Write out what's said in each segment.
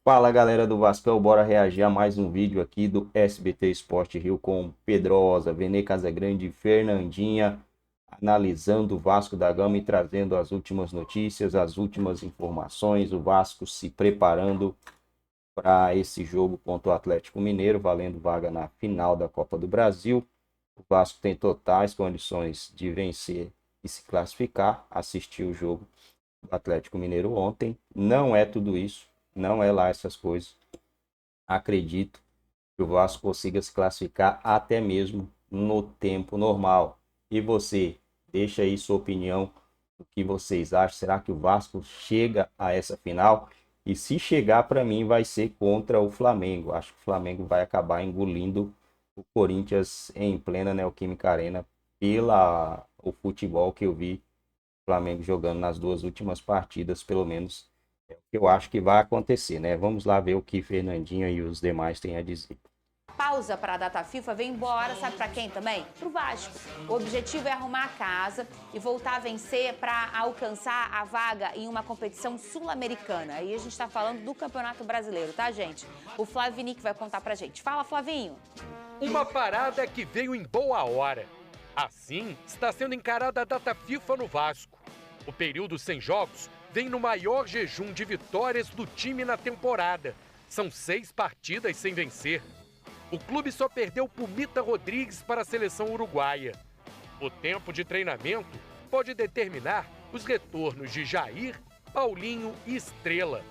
Fala galera do Vascão, bora reagir a mais um vídeo aqui do SBT Esporte Rio com Pedrosa, Vene Casagrande e Fernandinha analisando o Vasco da Gama e trazendo as últimas notícias, as últimas informações, o Vasco se preparando para esse jogo contra o Atlético Mineiro, valendo vaga na final da Copa do Brasil. O Vasco tem totais condições de vencer e se classificar, assistir o jogo do Atlético Mineiro ontem, não é tudo isso. Não é lá essas coisas. Acredito que o Vasco consiga se classificar até mesmo no tempo normal. E você, deixa aí sua opinião, o que vocês acham? Será que o Vasco chega a essa final? E se chegar, para mim, vai ser contra o Flamengo. Acho que o Flamengo vai acabar engolindo o Corinthians em plena Neoquímica Arena pela o futebol que eu vi o Flamengo jogando nas duas últimas partidas, pelo menos é o que eu acho que vai acontecer, né? Vamos lá ver o que Fernandinha e os demais têm a dizer. Pausa para a data FIFA vem embora, sabe para quem também? Para o Vasco. O objetivo é arrumar a casa e voltar a vencer para alcançar a vaga em uma competição sul-americana. Aí a gente está falando do Campeonato Brasileiro, tá, gente? O Flavinic vai contar pra gente. Fala, Flavinho! Uma parada que veio em boa hora. Assim, está sendo encarada a data FIFA no Vasco. O período sem jogos vem no maior jejum de vitórias do time na temporada. São 6 partidas sem vencer. O clube só perdeu Pumita Rodrigues para a seleção uruguaia. O tempo de treinamento pode determinar os retornos de Jair, Paulinho e Estrela.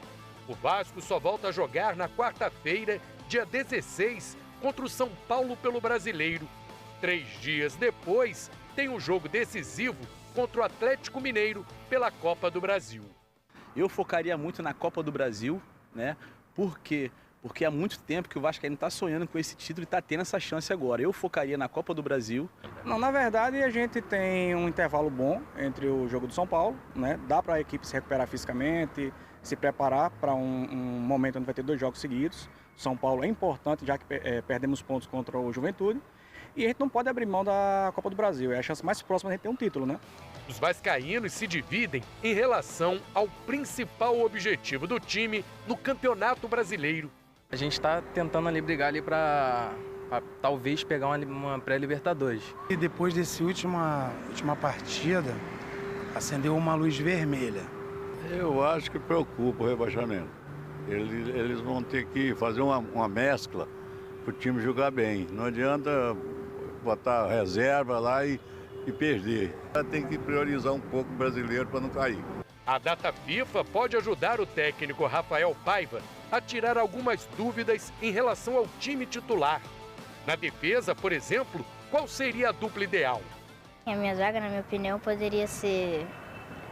O Vasco só volta a jogar na quarta-feira, dia 16, contra o São Paulo pelo Brasileiro. 3 dias depois, tem um jogo decisivo contra o Atlético Mineiro pela Copa do Brasil. Eu focaria muito na Copa do Brasil, né? Por quê? Porque há muito tempo que o Vascaíno está sonhando com esse título e está tendo essa chance agora. Eu focaria na Copa do Brasil. Não, na verdade, a gente tem um intervalo bom entre o jogo do São Paulo, né? Dá para a equipe se recuperar fisicamente, se preparar para um momento onde vai ter 2 jogos seguidos. São Paulo é importante, já que perdemos pontos contra o Juventude. E a gente não pode abrir mão da Copa do Brasil. É a chance mais próxima de a gente ter um título, né? Os vascaínos se dividem em relação ao principal objetivo do time no Campeonato Brasileiro. A gente está tentando ali brigar ali para talvez pegar uma pré-Libertadores. E depois dessa última partida, acendeu uma luz vermelha. Eu acho que preocupa o rebaixamento. Eles vão ter que fazer uma mescla para o time jogar bem. Não adianta botar reserva lá e perder. Tem que priorizar um pouco o brasileiro para não cair. A data FIFA pode ajudar o técnico Rafael Paiva a tirar algumas dúvidas em relação ao time titular. Na defesa, por exemplo, qual seria a dupla ideal? A minha zaga, na minha opinião, poderia ser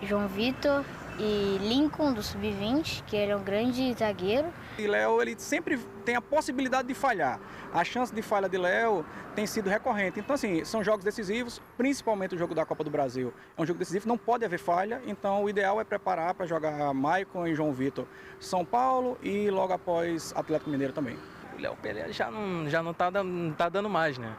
João Vitor e Lincoln, do Sub-20, que ele é um grande zagueiro. E Léo, ele sempre tem a possibilidade de falhar. A chance de falha de Léo tem sido recorrente. Então, assim, são jogos decisivos, principalmente o jogo da Copa do Brasil. É um jogo decisivo, não pode haver falha. Então, o ideal é preparar para jogar Maicon e João Vitor São Paulo e logo após Atlético Mineiro também. O Léo Pelé já não tá dando mais, né?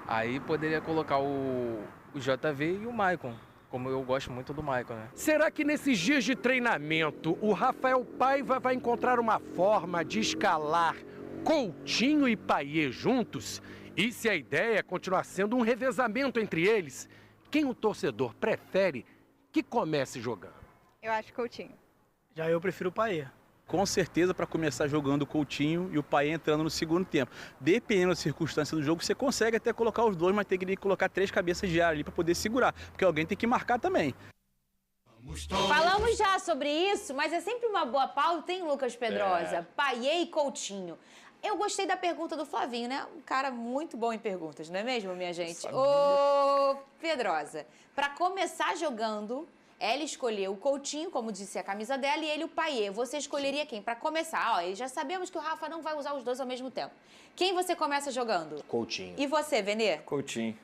Aí poderia colocar o JV e o Maicon. Como eu gosto muito do Maicon, né? Será que nesses dias de treinamento o Rafael Paiva vai encontrar uma forma de escalar Coutinho e Payet juntos? E se a ideia é continuar sendo um revezamento entre eles, quem o torcedor prefere que comece jogando? Eu acho Coutinho. Já eu prefiro o Payet. Com certeza para começar jogando o Coutinho e o Payet entrando no segundo tempo. Dependendo da circunstância do jogo, você consegue até colocar os dois, mas tem que colocar 3 cabeças de área ali para poder segurar, porque alguém tem que marcar também. Falamos já sobre isso, mas é sempre uma boa pauta, hein, Lucas Pedrosa? Payet e Coutinho. Eu gostei da pergunta do Flavinho, né? Um cara muito bom em perguntas, não é mesmo, minha gente? Ô, Pedrosa, para começar jogando, ela escolheu o Coutinho, como disse a camisa dela, e ele o Payet. Você escolheria quem? Para começar, ó, já sabemos que o Rafa não vai usar os dois ao mesmo tempo. Quem você começa jogando? Coutinho. E você, Vene? Coutinho.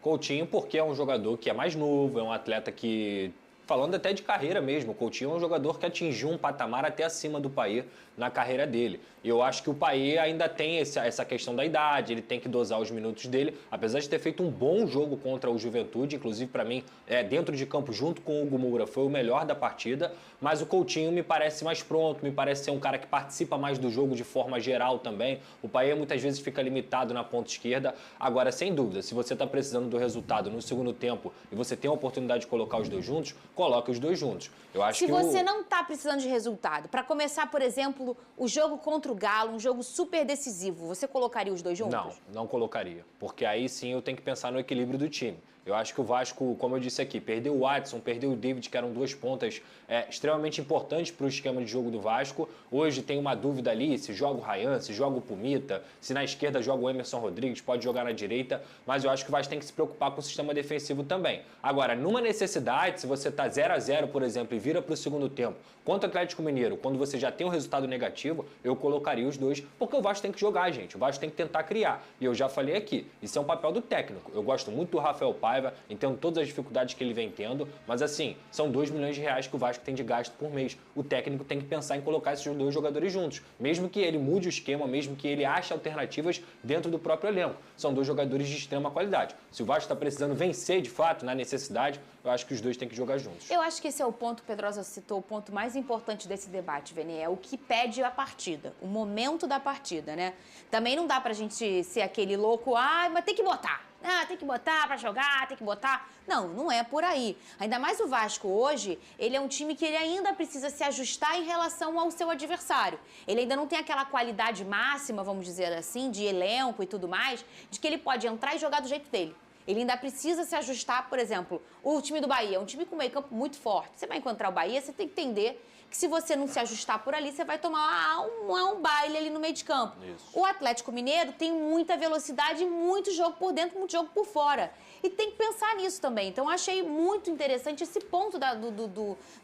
Coutinho porque é um jogador que é mais novo, é um atleta que falando até de carreira mesmo. O Coutinho é um jogador que atingiu um patamar até acima do Payet na carreira dele. E eu acho que o Payet ainda tem essa questão da idade, ele tem que dosar os minutos dele, apesar de ter feito um bom jogo contra o Juventude, inclusive para mim, dentro de campo, junto com o Hugo Moura, foi o melhor da partida, mas o Coutinho me parece mais pronto, me parece ser um cara que participa mais do jogo de forma geral também. O Payet muitas vezes fica limitado na ponta esquerda. Agora, sem dúvida, se você está precisando do resultado no segundo tempo e você tem a oportunidade de colocar os dois juntos, coloque os dois juntos. Eu acho Se que você não está precisando de resultado, para começar, por exemplo, o jogo contra o Galo, um jogo super decisivo, você colocaria os dois juntos? Não colocaria, porque aí sim eu tenho que pensar no equilíbrio do time. Eu acho que o Vasco, como eu disse aqui, perdeu o Watson, perdeu o David, que eram duas pontas extremamente importantes para o esquema de jogo do Vasco. Hoje tem uma dúvida ali, se joga o Ryan, se joga o Pumita, se na esquerda joga o Emerson Rodrigues, pode jogar na direita, mas eu acho que o Vasco tem que se preocupar com o sistema defensivo também. Agora, numa necessidade, se você está 0-0, por exemplo, e vira para o segundo tempo, contra o Atlético Mineiro, quando você já tem um resultado negativo, eu colocaria os dois, porque o Vasco tem que jogar, gente. O Vasco tem que tentar criar. E eu já falei aqui, isso é um papel do técnico. Eu gosto muito do Rafael Paiva, entendo todas as dificuldades que ele vem tendo, mas assim, são 2 milhões de reais que o Vasco tem de gasto por mês. O técnico tem que pensar em colocar esses dois jogadores juntos, mesmo que ele mude o esquema, mesmo que ele ache alternativas dentro do próprio elenco. São dois jogadores de extrema qualidade. Se o Vasco está precisando vencer de fato, na necessidade, eu acho que os dois têm que jogar juntos. Eu acho que esse é o ponto, Pedrosa citou, o ponto mais importante desse debate, Vene, é o que pede a partida, o momento da partida, né? Também não dá pra gente ser aquele louco, mas tem que botar. Tem que botar pra jogar, tem que botar. Não é por aí. Ainda mais o Vasco hoje, ele é um time que ele ainda precisa se ajustar em relação ao seu adversário. Ele ainda não tem aquela qualidade máxima, vamos dizer assim, de elenco e tudo mais, de que ele pode entrar e jogar do jeito dele. Ele ainda precisa se ajustar, por exemplo, o time do Bahia, é um time com meio campo muito forte. Você vai encontrar o Bahia, você tem que entender que se você não se ajustar por ali, você vai tomar um baile ali no meio de campo. Isso. O Atlético Mineiro tem muita velocidade e muito jogo por dentro, muito jogo por fora. E tem que pensar nisso também. Então, eu achei muito interessante esse ponto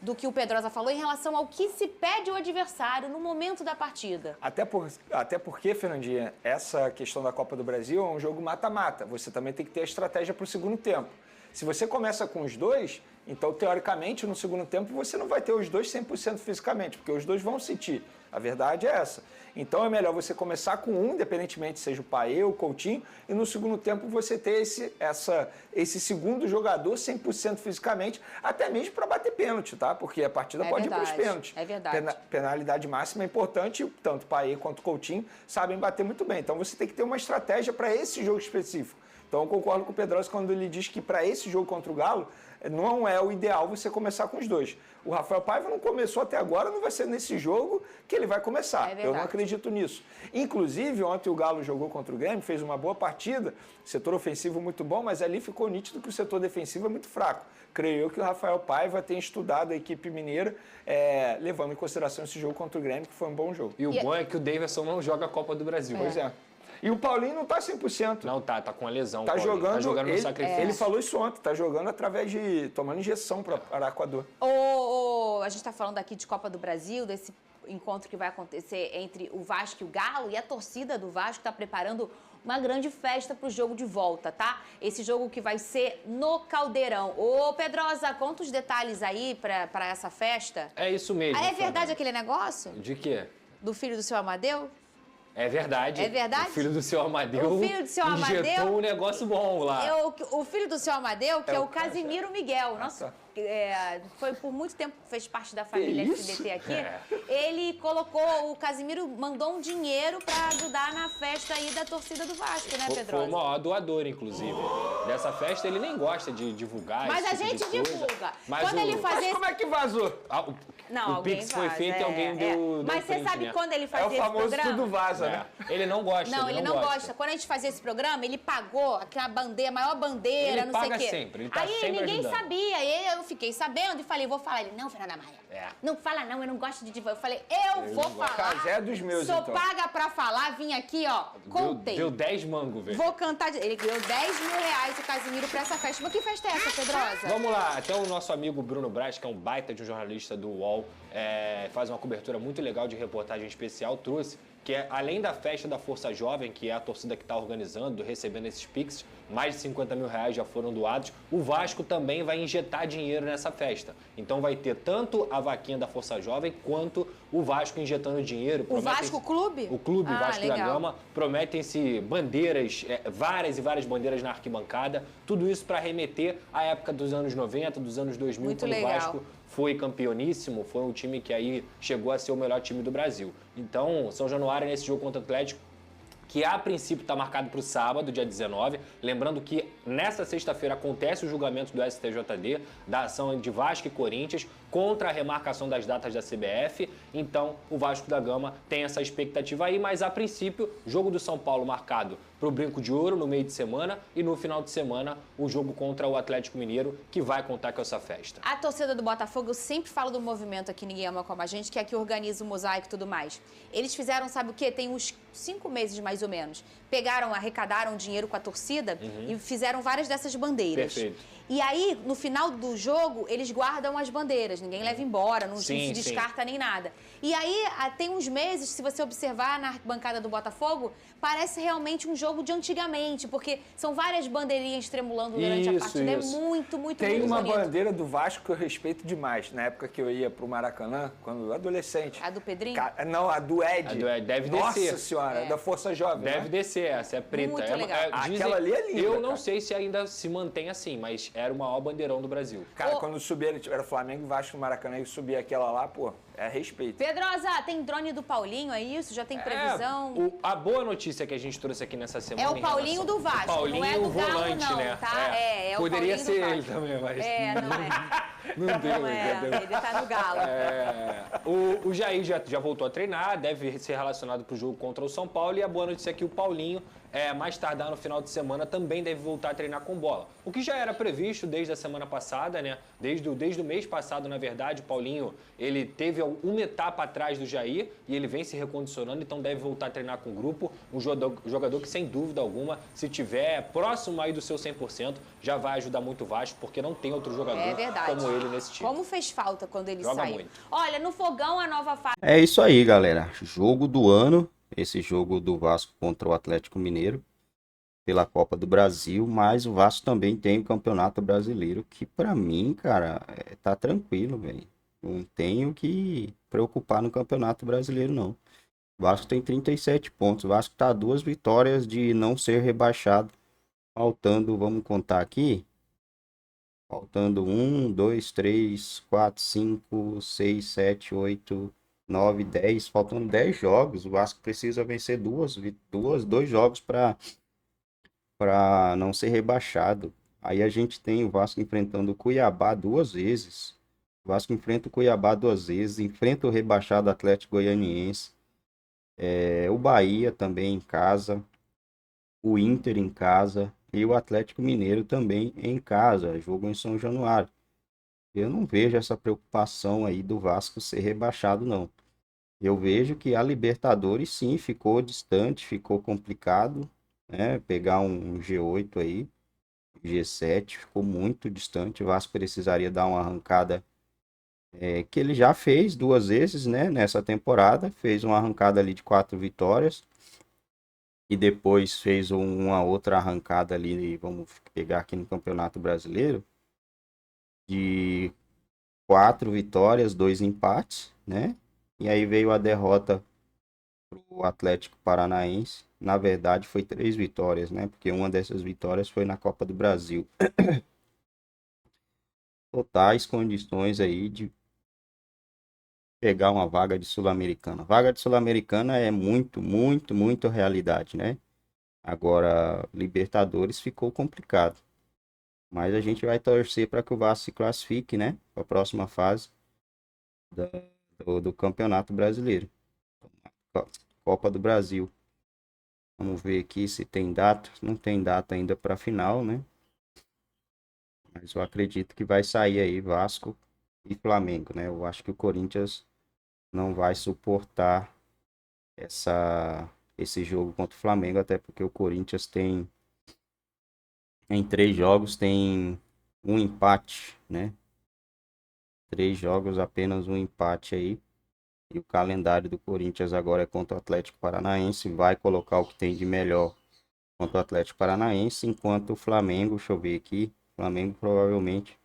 do que o Pedrosa falou em relação ao que se pede ao adversário no momento da partida. Até porque, Fernandinha, essa questão da Copa do Brasil é um jogo mata-mata. Você também tem que ter a estratégia para o segundo tempo. Se você começa com os dois, então, teoricamente, no segundo tempo, você não vai ter os dois 100% fisicamente, porque os dois vão sentir. A verdade é essa. Então, é melhor você começar com um, independentemente seja o Payet ou o Coutinho, e no segundo tempo você ter esse segundo jogador 100% fisicamente, até mesmo para bater pênalti, tá? Porque a partida pode ir para os pênaltis. É verdade. Penalidade máxima é importante, tanto o Payet quanto o Coutinho sabem bater muito bem. Então, você tem que ter uma estratégia para esse jogo específico. Então, eu concordo com o Pedrosa quando ele diz que para esse jogo contra o Galo, não é o ideal você começar com os dois. O Rafael Paiva não começou até agora, não vai ser nesse jogo que ele vai começar. Eu não acredito nisso. Inclusive, ontem o Galo jogou contra o Grêmio, fez uma boa partida, setor ofensivo muito bom, mas ali ficou nítido que o setor defensivo é muito fraco. Creio eu que o Rafael Paiva tem estudado a equipe mineira, levando em consideração esse jogo contra o Grêmio, que foi um bom jogo. E o bom é que o Davidson não joga a Copa do Brasil. Pois é. E o Paulinho não tá 100%. Não tá com a lesão. Tá jogando no sacrifício. Ele falou isso ontem, tá jogando através de tomando injeção para Araquador. A gente tá falando aqui de Copa do Brasil, desse encontro que vai acontecer entre o Vasco e o Galo, e a torcida do Vasco tá preparando uma grande festa pro jogo de volta, tá? Esse jogo que vai ser no Caldeirão. Ô, Pedrosa, conta os detalhes aí pra essa festa. É isso mesmo. É verdade aquele negócio? De quê? Do filho do seu Amadeu? É verdade. É verdade? O filho do seu Amadeu injetou um negócio bom lá. O filho do seu Amadeu, que é o Casimiro Miguel. Nossa, foi por muito tempo, fez parte da família SBT aqui. Ele colocou, o Casimiro mandou um dinheiro para ajudar na festa aí da torcida do Vasco, né, Pedrosa? Foi o maior doador, inclusive. Dessa festa, ele nem gosta de divulgar. Mas a gente divulga. Quando ele fazia. Mas como é que vazou? O Pix foi feito e alguém deu. Mas você sabe quando ele fazia esse programa? É o famoso tudo vaza, né? Ele não gosta. Não, ele não gosta. Quando a gente fazia esse programa, ele pagou aquela bandeira, a maior bandeira, não sei o quê. Sempre. Ele tá aí sempre ninguém ajudando. sabia. Aí eu fiquei sabendo e falei, vou falar. Ele, não, Fernanda Maia. Não fala não, eu não gosto de divulgar. Eu falei, eu vou falar. Casé dos meus, Sou então. paga pra falar, vim aqui, ó, contei. Deu 10 mangos, velho. Vou cantar. Ele ganhou 10 mil reais o Casimiro pra essa festa. Mas que festa é essa, Pedrosa? Vamos lá, até o nosso amigo Bruno Braz, que é um baita de um jornalista do UOL, faz uma cobertura muito legal de reportagem especial, trouxe que além da festa da Força Jovem, que é a torcida que está organizando, recebendo esses Pix, mais de 50 mil reais já foram doados, o Vasco também vai injetar dinheiro dinheiro nessa festa. Então vai ter tanto a vaquinha da Força Jovem quanto o Vasco injetando dinheiro. O Vasco Clube? O Clube Vasco da legal. Gama. Prometem-se bandeiras, várias e várias bandeiras na arquibancada. Tudo isso para remeter à época dos anos 90, dos anos 2000, Muito quando legal. o Vasco foi campeoníssimo, foi um time que aí chegou a ser o melhor time do Brasil. Então, São Januário nesse jogo contra o Atlético, que a princípio está marcado para o sábado, dia 19. Lembrando que nessa sexta-feira acontece o julgamento do STJD, da ação de Vasco e Corinthians, contra a remarcação das datas da CBF. Então, o Vasco da Gama tem essa expectativa aí, mas a princípio, jogo do São Paulo marcado para o Brinco de Ouro no meio de semana e no final de semana o jogo contra o Atlético Mineiro, que vai contar com essa festa. A torcida do Botafogo, eu sempre falo do movimento aqui, Ninguém Ama Como a Gente, que é que organiza o mosaico e tudo mais. Eles fizeram, sabe o quê? Tem uns 5 meses mais ou menos. Pegaram, arrecadaram dinheiro com a torcida e fizeram várias dessas bandeiras. Perfeito. E aí, no final do jogo, eles guardam as bandeiras. Ninguém leva embora, não se descarta nem nada. E aí, tem uns meses, se você observar na bancada do Botafogo, parece realmente um jogo de antigamente, porque são várias bandeirinhas tremulando durante a partida. É muito, muito, Tem muito uma bonito. bandeira do Vasco que eu respeito demais. Na época que eu ia pro Maracanã, quando adolescente. A do Pedrinho? Não, a do Ed. A do Ed deve Nossa descer. Senhora, da Força Jovem. Deve né? descer, essa é preta. Muito legal. Aquela ali é linda, Eu não cara. sei se ainda se mantém assim, mas era o maior bandeirão do Brasil. Cara, quando subia, era Flamengo e Vasco no Maracanã e subia aquela lá, pô, é respeito. Pedrosa, tem drone do Paulinho, é isso? Já tem previsão? A boa notícia que a gente trouxe aqui nessa semana... É o Paulinho do Vasco, Paulinho não é do Galo, volante, não, né? tá? É o Poderia Paulinho do ser Vasco. ele também, mas... Não é. Não deu, Não é, entendeu? ele tá no Galo. O Jair já voltou a treinar, deve ser relacionado para o jogo contra o São Paulo. E a boa notícia é que o Paulinho, mais tardar no final de semana, também deve voltar a treinar com bola. O que já era previsto desde a semana passada, né? Desde o mês passado, na verdade, o Paulinho ele teve uma etapa atrás do Jair e ele vem se recondicionando, então deve voltar a treinar com o grupo. Um jogador que, sem dúvida alguma, se tiver próximo aí do seu 100%, já vai ajudar muito o Vasco, porque não tem outro jogador como ele nesse time. Como fez falta quando ele Joga saiu. muito. Olha, no Fogão, a nova fase... É isso aí, galera. Jogo do ano. Esse jogo do Vasco contra o Atlético Mineiro pela Copa do Brasil, mas o Vasco também tem o Campeonato Brasileiro, que pra mim, cara, tá tranquilo, velho. Não tenho que preocupar no Campeonato Brasileiro, não. O Vasco tem 37 pontos. O Vasco tá a 2 vitórias de não ser rebaixado. Faltando, vamos contar aqui. Faltando 1, 2, 3, 4, 5, 6, 7, 8, 9, 10. Faltando 10 jogos. O Vasco precisa vencer dois jogos para não ser rebaixado. Aí a gente tem o Vasco enfrentando o Cuiabá 2 vezes. O Vasco enfrenta o Cuiabá 2 vezes. Enfrenta o rebaixado Atlético Goianiense. O Bahia também em casa. O Inter em casa. E o Atlético Mineiro também em casa. Jogo em São Januário. Eu não vejo essa preocupação aí do Vasco ser rebaixado, não. Eu vejo que a Libertadores, sim, ficou distante, ficou complicado, né? Pegar um G8 aí, G7, ficou muito distante. O Vasco precisaria dar uma arrancada, que ele já fez 2 vezes, né? Nessa temporada, fez uma arrancada ali de 4 vitórias. E depois fez uma outra arrancada ali, vamos pegar aqui no Campeonato Brasileiro, de 4 vitórias, 2 empates, né? E aí veio a derrota pro Atlético Paranaense. Na verdade, foi 3 vitórias, né? Porque uma dessas vitórias foi na Copa do Brasil. Totais condições aí de pegar uma vaga de Sul-Americana. Vaga de Sul-Americana é muito, muito, muito realidade, né? Agora, Libertadores ficou complicado. Mas a gente vai torcer para que o Vasco se classifique, né? Para a próxima fase do Campeonato Brasileiro. Copa do Brasil. Vamos ver aqui se tem data. Não tem data ainda para a final, né? Mas eu acredito que vai sair aí Vasco e Flamengo, né? Eu acho que o Corinthians não vai suportar esse jogo contra o Flamengo, até porque o Corinthians tem, em 3 jogos, tem um empate, né? 3 jogos, apenas um empate aí. E o calendário do Corinthians agora é contra o Atlético Paranaense. Vai colocar o que tem de melhor contra o Atlético Paranaense. Enquanto o Flamengo, deixa eu ver aqui. O Flamengo provavelmente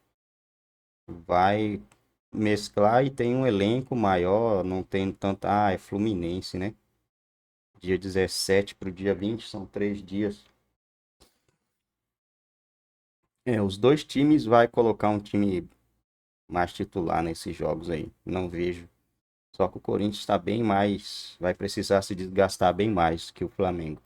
vai mesclar e tem um elenco maior, não tem tanta... é Fluminense, né? Dia 17 pro dia 20, são 3 dias. Os dois times vai colocar um time mais titular nesses jogos aí. Não vejo. Só que o Corinthians está bem mais... vai precisar se desgastar bem mais que o Flamengo.